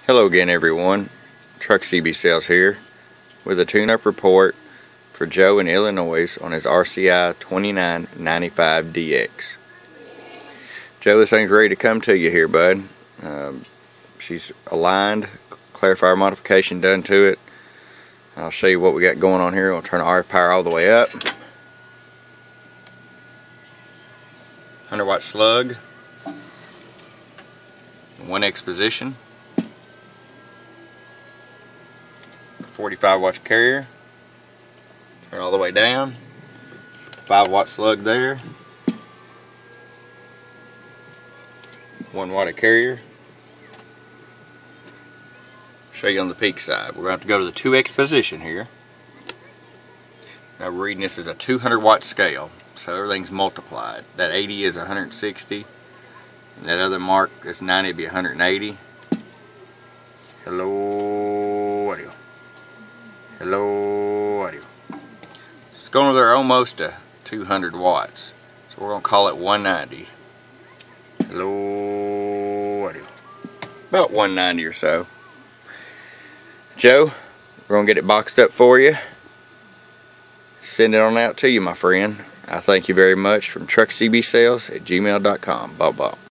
Hello again everyone, Truck CB Sales here with a tune-up report for Joe in Illinois on his RCI-2995DX. Joe, this thing's ready to come to you here, bud. She's aligned, clarifier modification done to it. I'll show you what we got going on here. I'll turn the RF power all the way up. 100 watt slug, 1X position. 45 watt carrier, turn all the way down, 5 watt slug there, 1 watt carrier. Show you on the peak side. We're going to have to go to the 2X position here. Now we're reading this as a 200 watt scale, so everything's multiplied. That 80 is 160, and that other mark that's 90 would be 180. Hello audio. Hello audio. It's going over there almost to 200 watts, so we're going to call it 190. Hello audio. About 190 or so. Joe, we're going to get it boxed up for you. Send it on out to you, my friend. I thank you very much from truckcbsales@gmail.com. Bye bye.